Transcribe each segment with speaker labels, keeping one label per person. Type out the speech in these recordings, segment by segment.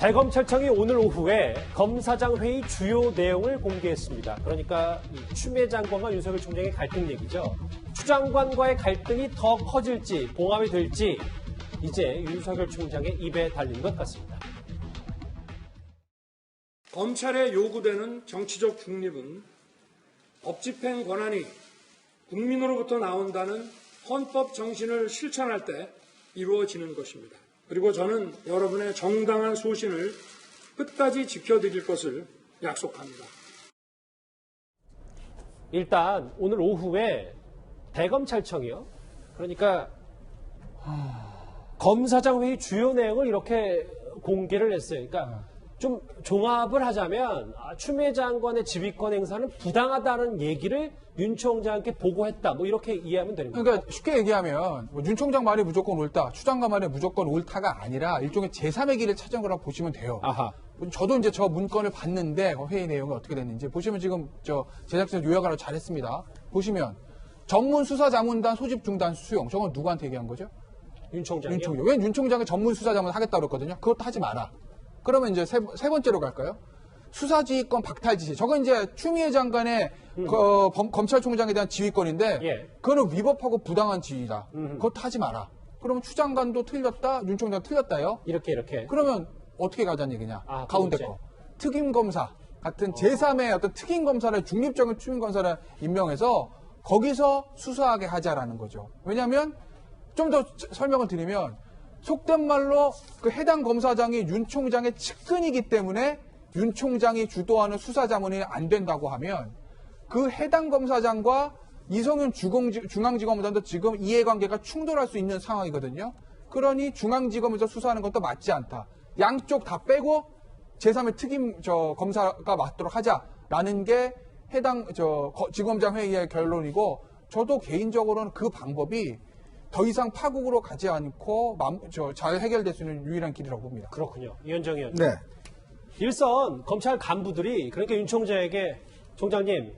Speaker 1: 대검찰청이 오늘 오후에 검사장 회의 주요 내용을 공개했습니다. 그러니까 추미애 장관과 윤석열 총장의 갈등 얘기죠. 추 장관과의 갈등이 더 커질지 봉합이 될지 이제 윤석열 총장의 입에 달린 것 같습니다.
Speaker 2: 검찰에 요구되는 정치적 중립은 법 집행 권한이 국민으로부터 나온다는 헌법 정신을 실천할 때 이루어지는 것입니다. 그리고 저는 여러분의 정당한 소신을 끝까지 지켜드릴 것을 약속합니다.
Speaker 1: 일단 오늘 오후에 대검찰청이요. 그러니까 검사장 회의 주요 내용을 이렇게 공개를 했어요. 그러니까 좀 종합을 하자면 추미애 장관의 지휘권 행사는 부당하다는 얘기를 윤 총장께 보고했다. 뭐 이렇게 이해하면 되는 거예요.
Speaker 3: 그러니까 쉽게 얘기하면 윤 총장 말이 무조건 옳다, 추 장관 말이 무조건 옳다가 아니라 일종의 제3의 길을 찾은 거라고 보시면 돼요.
Speaker 1: 아하.
Speaker 3: 저도 이제 저 문건을 봤는데 회의 내용이 어떻게 됐는지 보시면 지금 제작진 요약을 잘했습니다. 보시면 전문 수사자문단 소집 중단 수용. 저건 누구한테 얘기한 거죠?
Speaker 1: 윤 총장이요?
Speaker 3: 윤 총장. 왜 윤 총장이 전문 수사자문 하겠다고 그랬거든요. 그것도 하지 마라. 그러면 이제 세 번째로 갈까요? 수사지휘권 박탈 지시. 저건 이제 추미애 장관의 검찰총장에 대한 지휘권인데 그거는 위법하고 부당한 지휘다. 그것도 하지 마라. 그러면 추 장관도 틀렸다, 윤 총장 틀렸다요.
Speaker 1: 이렇게.
Speaker 3: 그러면 어떻게 가자는 얘기냐? 가운데 거. 특임검사 같은 제3의 어떤 특임검사를 중립적인 특임검사를 임명해서 거기서 수사하게 하자라는 거죠. 왜냐하면 좀 더 설명을 드리면 속된 말로 그 해당 검사장이 윤 총장의 측근이기 때문에 윤 총장이 주도하는 수사자문이 안 된다고 하면 그 해당 검사장과 이성윤 중앙지검장도 지금 이해관계가 충돌할 수 있는 상황이거든요. 그러니 중앙지검에서 수사하는 것도 맞지 않다. 양쪽 다 빼고 제3의 특임 검사가 맡도록 하자라는 게 해당 지검장 회의의 결론이고 저도 개인적으로는 그 방법이 더 이상 파국으로 가지 않고 잘 해결될 수 있는 유일한 길이라고 봅니다.
Speaker 1: 그렇군요. 이현정 의원.
Speaker 4: 네.
Speaker 1: 일선 검찰 간부들이 그러니까 윤 총장에게 총장님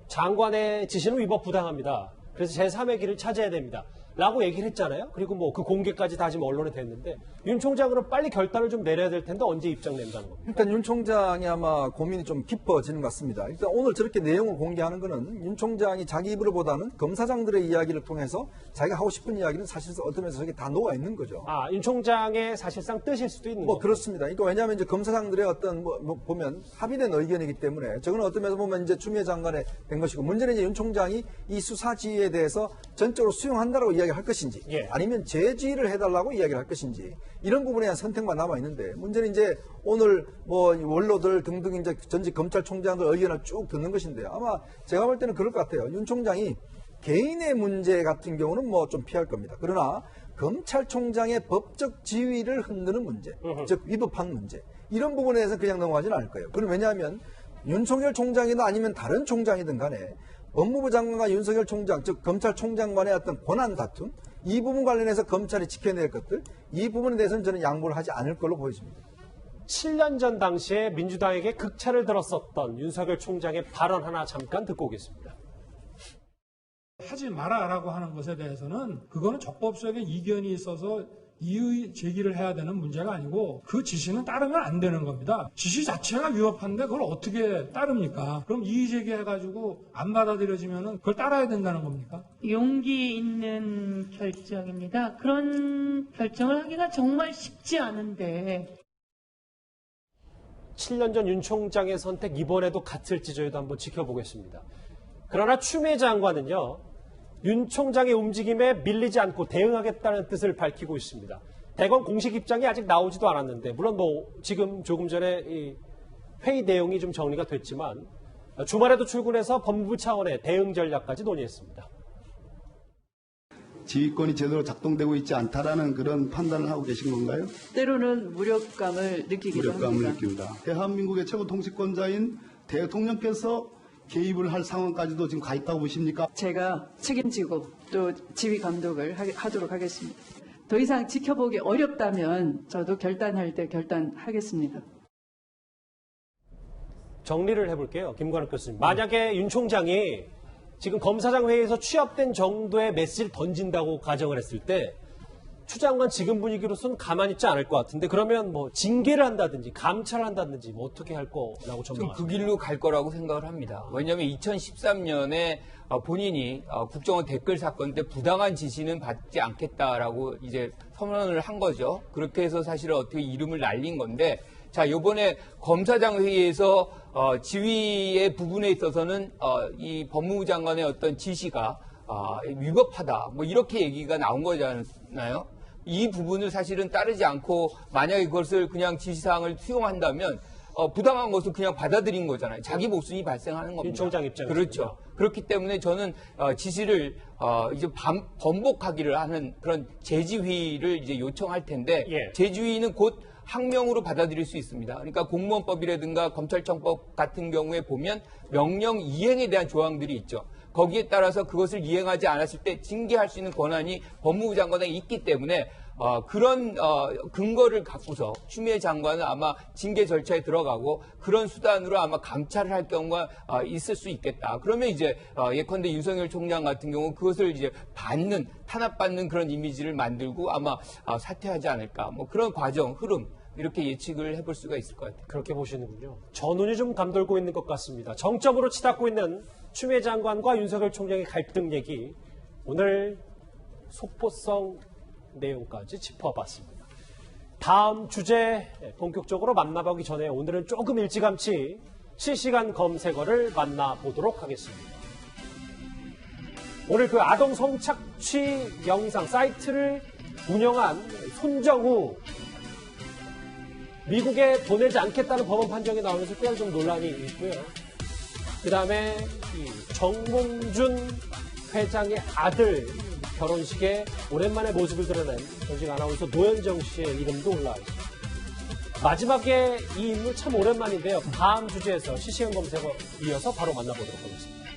Speaker 1: 장관의 지시는 위법 부당합니다. 그래서 제3의 길을 찾아야 됩니다. 라고 얘기를 했잖아요. 그리고 뭐 그 공개까지 다 지금 언론에 됐는데 윤 총장은 빨리 결단을 좀 내려야 될 텐데 언제 입장 낸다는 겁니까?
Speaker 4: 일단 윤 총장이 아마 고민이 좀 깊어지는 것 같습니다. 일단 오늘 저렇게 내용을 공개하는 거는 윤 총장이 자기 입으로 보다는 검사장들의 이야기를 통해서 자기가 하고 싶은 이야기는 사실상 어떤 면에서 저게 다 녹아 있는 거죠.
Speaker 1: 윤 총장의 사실상 뜻일 수도 있는 거죠.
Speaker 4: 그렇습니다. 그러니까 왜냐하면 이제 검사장들의 어떤 보면 합의된 의견이기 때문에 저거는 어떤 면에서 보면 이제 추미애 장관의 된 것이고 문제는 이제 윤 총장이 이 수사지휘에 대해서 전적으로 수용한다라고 이야기할 것인지 아니면 제지를 해달라고 이야기를 할 것인지 이런 부분에 대한 선택만 남아 있는데 문제는 이제 오늘 원로들 등등 이제 전직 검찰총장들 의견을 쭉 듣는 것인데 아마 제가 볼 때는 그럴 것 같아요. 윤 총장이 개인의 문제 같은 경우는 좀 피할 겁니다. 그러나 검찰총장의 법적 지위를 흔드는 문제, 즉 위법한 문제 이런 부분에 대해서는 그냥 넘어가지는 않을 거예요. 그럼 왜냐하면 윤석열 총장이든 아니면 다른 총장이든 간에 법무부 장관과 윤석열 총장, 즉 검찰총장 간의 어떤 권한 다툼 이 부분 관련해서 검찰이 지켜야 될 것들 이 부분에 대해서는 저는 양보를 하지 않을 걸로 보여집니다.
Speaker 1: 7년 전 당시에 민주당에게 극찬을 들었었던 윤석열 총장의 발언 하나 잠깐 듣고 오겠습니다.
Speaker 2: 하지 마라라고 하는 것에 대해서는 그거는 적법적인 이견이 있어서 이의 제기를 해야 되는 문제가 아니고 그 지시는 따르면 안 되는 겁니다. 지시 자체가 위법한데 그걸 어떻게 따릅니까? 그럼 이의 제기해가지고 안 받아들여지면 그걸 따라야 된다는 겁니까?
Speaker 5: 용기 있는 결정입니다. 그런 결정을 하기가 정말 쉽지 않은데
Speaker 1: 7년 전 윤 총장의 선택 이번에도 같을지 저희도 한번 지켜보겠습니다. 그러나 추미애 장관은요. 윤 총장의 움직임에 밀리지 않고 대응하겠다는 뜻을 밝히고 있습니다. 대검 공식 입장이 아직 나오지도 않았는데 물론 지금 조금 전에 이 회의 내용이 좀 정리가 됐지만 주말에도 출근해서 법무부 차원의 대응 전략까지 논의했습니다.
Speaker 6: 지휘권이 제대로 작동되고 있지 않다라는 그런 판단을 하고 계신 건가요?
Speaker 7: 때로는 무력감을 느끼기도 합니다.
Speaker 6: 대한민국의 최고 통치권자인 대통령께서 개입을 할 상황까지도 지금 가 있다고 보십니까?
Speaker 7: 제가 책임지고 또 지휘 감독을 하도록 하겠습니다. 더 이상 지켜보기 어렵다면 저도 결단할 때 결단하겠습니다.
Speaker 1: 정리를 해볼게요. 김관욱 교수님. 만약에 윤 총장이 지금 검사장 회의에서 취합된 정도의 메시지를 던진다고 가정을 했을 때 추 장관 지금 분위기로서는 가만히 있지 않을 것 같은데 그러면 뭐 징계를 한다든지 감찰을 한다든지 뭐 어떻게 할 거라고 전망하십니까?
Speaker 8: 그 길로 갈 거라고 생각을 합니다. 왜냐하면 2013년에 본인이 국정원 댓글 사건 때 부당한 지시는 받지 않겠다라고 이제 선언을 한 거죠. 그렇게 해서 사실은 어떻게 이름을 날린 건데 자, 이번에 검사장 회의에서 지휘의 부분에 있어서는 이 법무부 장관의 어떤 지시가 위법하다. 뭐 이렇게 얘기가 나온 거잖아요. 이 부분을 사실은 따르지 않고 만약에 그것을 그냥 지시사항을 수용한다면 부당한 것을 그냥 받아들인 거잖아요. 자기 목숨이 발생하는 겁니다.
Speaker 1: 윤 총장 입장에서
Speaker 8: 그렇죠. 그렇기 때문에 저는 지시를 이제 번복하기를 하는 그런 재지휘를 이제 요청할 텐데
Speaker 1: 예.
Speaker 8: 재지휘는 곧 항명으로 받아들일 수 있습니다. 그러니까 공무원법이라든가 검찰청법 같은 경우에 보면 명령 이행에 대한 조항들이 있죠. 거기에 따라서 그것을 이행하지 않았을 때 징계할 수 있는 권한이 법무부 장관에게 있기 때문에 그런 근거를 갖고서 추미애 장관은 아마 징계 절차에 들어가고 그런 수단으로 아마 감찰을 할 경우가 있을 수 있겠다. 그러면 이제 예컨대 윤석열 총장 같은 경우 그것을 이제 탄압받는 그런 이미지를 만들고 아마 사퇴하지 않을까. 뭐 그런 과정, 흐름 이렇게 예측을 해볼 수가 있을 것 같아요.
Speaker 1: 그렇게 보시는군요. 전운이 좀 감돌고 있는 것 같습니다. 정점으로 치닫고 있는 추미애 장관과 윤석열 총장의 갈등 얘기 오늘 속보성 내용까지 짚어봤습니다. 다음 주제 본격적으로 만나보기 전에 오늘은 조금 일찌감치 실시간 검색어를 만나보도록 하겠습니다. 오늘 그 아동 성착취 영상 사이트를 운영한 손정우 미국에 보내지 않겠다는 법원 판정이 나오면서 꽤 좀 논란이 있고요. 그 다음에 정몽준 회장의 아들 결혼식에 오랜만에 모습을 드러낸 전직 아나운서 노현정 씨의 이름도 올라와 있습니다. 마지막에 이 인물 참 오랜만인데요. 다음 주제에서 실시간 검색어 이어서 바로 만나보도록 하겠습니다.